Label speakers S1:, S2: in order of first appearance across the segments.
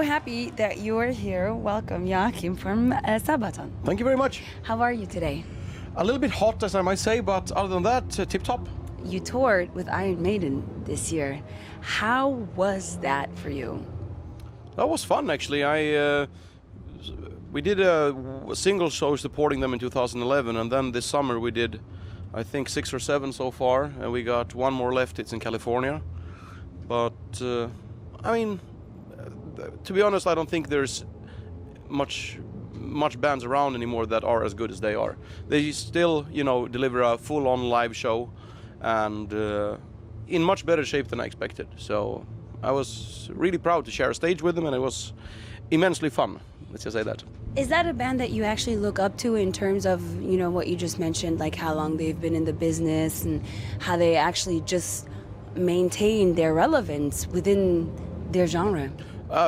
S1: So happy that you are here. Welcome, Joakim from Sabaton.
S2: Thank you very much.
S1: How are you today?
S2: A little bit hot, as I might say, but other than that, tip-top.
S1: You toured with Iron Maiden this year. How was that for you?
S2: That was fun, actually. We did a single show supporting them in 2011, and then this summer we did, I think, 6 or 7 so far, and we got one more left. It's in California. But, to be honest, I don't think there's much bands around anymore that are as good as they are. They still, deliver a full-on live show, and in much better shape than I expected. So I was really proud to share a stage with them, and it was immensely fun. Let's just say that.
S1: Is that a band that you actually look up to in terms of, what you just mentioned, like how long they've been in the business and how they actually just maintain their relevance within their genre?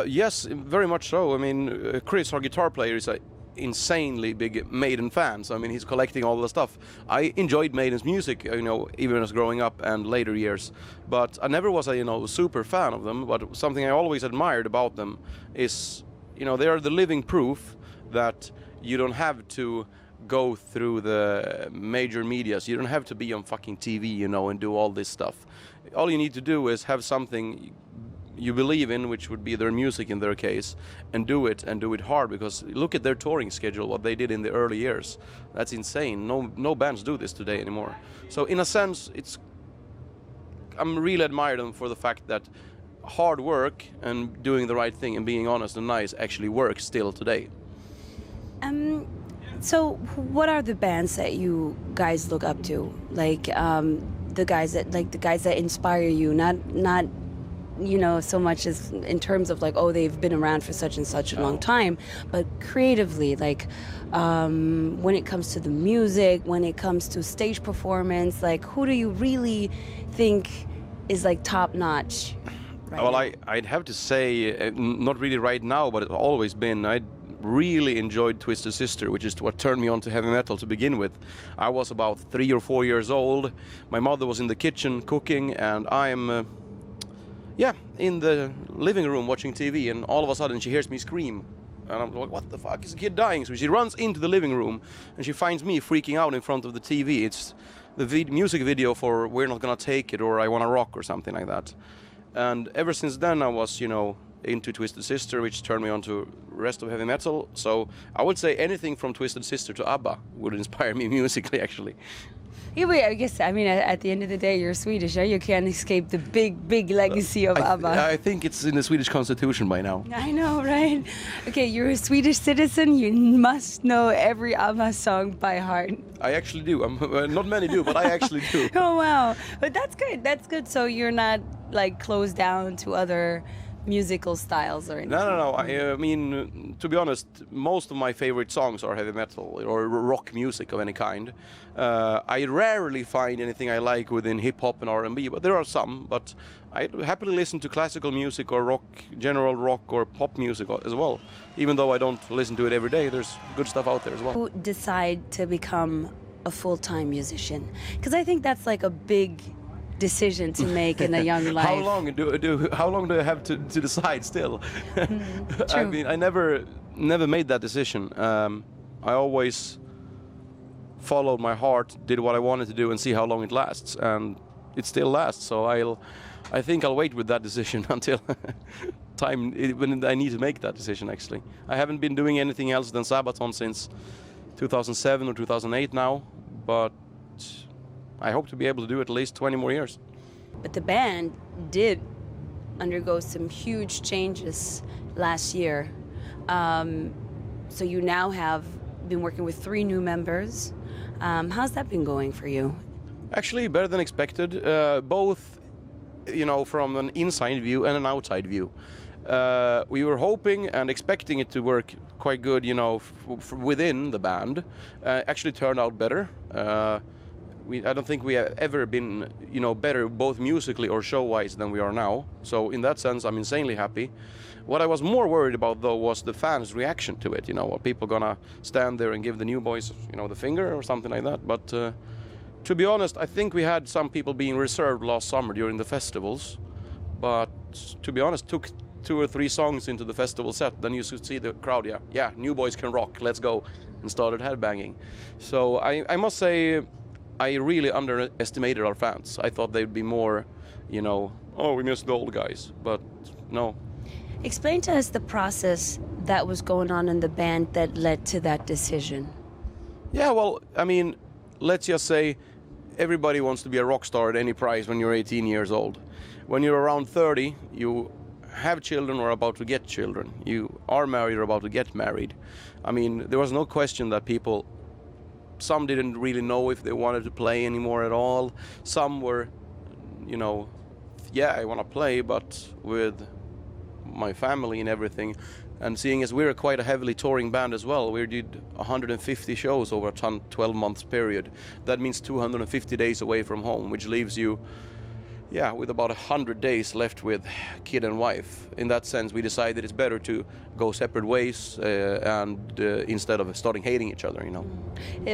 S2: Yes, very much so. I mean, Chris, our guitar player, is an insanely big Maiden fan. So, I mean, he's collecting all the stuff. I enjoyed Maiden's music, even as growing up and later years. But I never was a, super fan of them. But something I always admired about them is, they are the living proof that you don't have to go through the major medias. You don't have to be on fucking TV, and do all this stuff. All you need to do is have something you believe in, which would be their music in their case, and do it hard, because look at their touring schedule, what they did in the early years. That's insane. No bands do this today anymore. So in a sense, I'm really admire them for the fact that hard work and doing the right thing and being honest and nice actually works still today.
S1: So what are the bands that you guys look up to? Like the guys that inspire you, not so much as in terms of like, oh, they've been around for such and such a long time, but creatively, like when it comes to the music, when it comes to stage performance, like who do you really think is like top notch?
S2: I'd have to say, not really right now, but it's always been, I really enjoyed Twisted Sister, which is what turned me on to heavy metal to begin with. I was about 3 or 4 years old. My mother was in the kitchen cooking, and I'm in the living room watching TV, and all of a sudden she hears me scream. And I'm like, what the fuck, is the kid dying? So she runs into the living room, and she finds me freaking out in front of the TV. It's the music video for We're Not Gonna Take It, or I Wanna Rock, or something like that. And ever since then I was, into Twisted Sister, which turned me on to rest of heavy metal. So I would say anything from Twisted Sister to ABBA would inspire me musically, actually.
S1: Yeah, but I guess, at the end of the day, you're Swedish, You can't escape the big legacy of ABBA.
S2: I think it's in the Swedish constitution by now.
S1: I know, right? Okay, you're a Swedish citizen. You must know every ABBA song by heart.
S2: I actually do. Not many do, but I actually do.
S1: Oh, wow. But that's good. That's good. So you're not, like, closed down to other musical styles or anything?
S2: No. I mean, to be honest, most of my favorite songs are heavy metal or rock music of any kind. I rarely find anything I like within hip-hop and R&B, but there are some. But I happily listen to classical music or rock, general rock or pop music as well. Even though I don't listen to it every day, there's good stuff out there as well.
S1: Who decide to become a full-time musician? Because I think that's like a big decision to make in a young life.
S2: How long do I have to decide still?
S1: True.
S2: I mean, I never made that decision. I always followed my heart, did what I wanted to do, and see how long it lasts, and it still lasts. So I think I'll wait with that decision until when I need to make that decision. Actually, I haven't been doing anything else than Sabaton since 2007 or 2008 now, but I hope to be able to do at least 20 more years.
S1: But the band did undergo some huge changes last year. So you now have been working with 3 new members. How's that been going for you?
S2: Actually, better than expected. Both, from an inside view and an outside view. We were hoping and expecting it to work quite good, within the band. Actually turned out better. I don't think we have ever been, better both musically or show-wise than we are now. So in that sense, I'm insanely happy. What I was more worried about, though, was the fans' reaction to it. Are people gonna stand there and give the new boys, the finger or something like that? But to be honest, I think we had some people being reserved last summer during the festivals. But to be honest, took 2 or 3 songs into the festival set, then you should see the crowd, yeah, New Boys can rock, let's go, and started headbanging. So I must say, I really underestimated our fans. I thought they'd be more, oh, we miss the old guys, but no.
S1: Explain to us the process that was going on in the band that led to that decision.
S2: Yeah, well, I mean, let's just say everybody wants to be a rock star at any price when you're 18 years old. When you're around 30, you have children or are about to get children. You are married or about to get married. I mean, there was no question that some didn't really know if they wanted to play anymore at all. Some were, I want to play, but with my family and everything. And seeing as we're quite a heavily touring band as well, we did 150 shows over a 12 months period. That means 250 days away from home, which leaves you with about 100 days left with kid and wife. In that sense, we decided it's better to go separate ways instead of starting hating each other,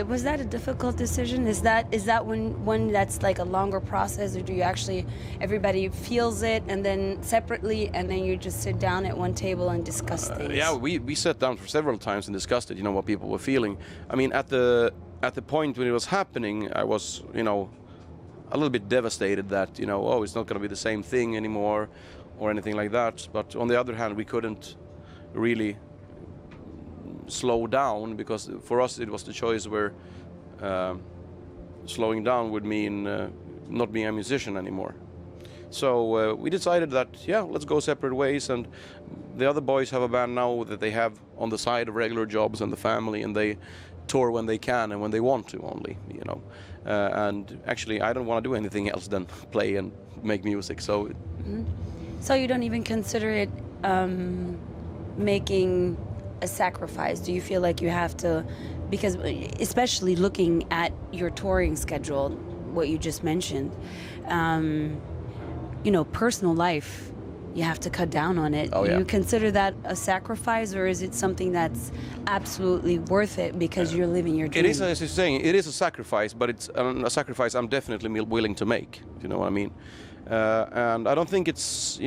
S1: Was that a difficult decision? Is that when that's like a longer process, or do you actually, everybody feels it and then separately, and then you just sit down at one table and discuss things?
S2: We sat down for several times and discussed it, what people were feeling. I mean, at the point when it was happening, I was, a little bit devastated that, it's not going to be the same thing anymore or anything like that. But on the other hand, we couldn't really slow down, because for us it was the choice where slowing down would mean not being a musician anymore. So we decided that, let's go separate ways. And the other boys have a band now that they have on the side of regular jobs and the family, and they tour when they can and when they want to only, and actually I don't want to do anything else than play and make music. So
S1: So you don't even consider it making a sacrifice? Do you feel like you have to, because especially looking at your touring schedule, what you just mentioned, personal life, you have to cut down on it.
S2: Oh, yeah.
S1: Do you consider that a sacrifice, or is it something that's absolutely worth it because you're living your dream?
S2: It is, as you're saying, it is a sacrifice, but it's a sacrifice I'm definitely willing to make, if you know what I mean. And I don't think it's,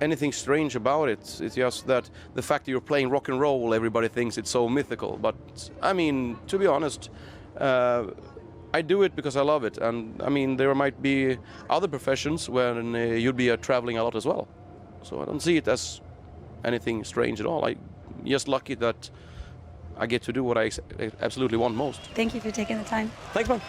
S2: anything strange about it. It's just that the fact that you're playing rock and roll, everybody thinks it's so mythical. But, I mean, to be honest, I do it because I love it. And, I mean, there might be other professions where you'd be traveling a lot as well. So I don't see it as anything strange at all. I'm just lucky that I get to do what I absolutely want most.
S1: Thank you for taking the time.
S2: Thanks, man.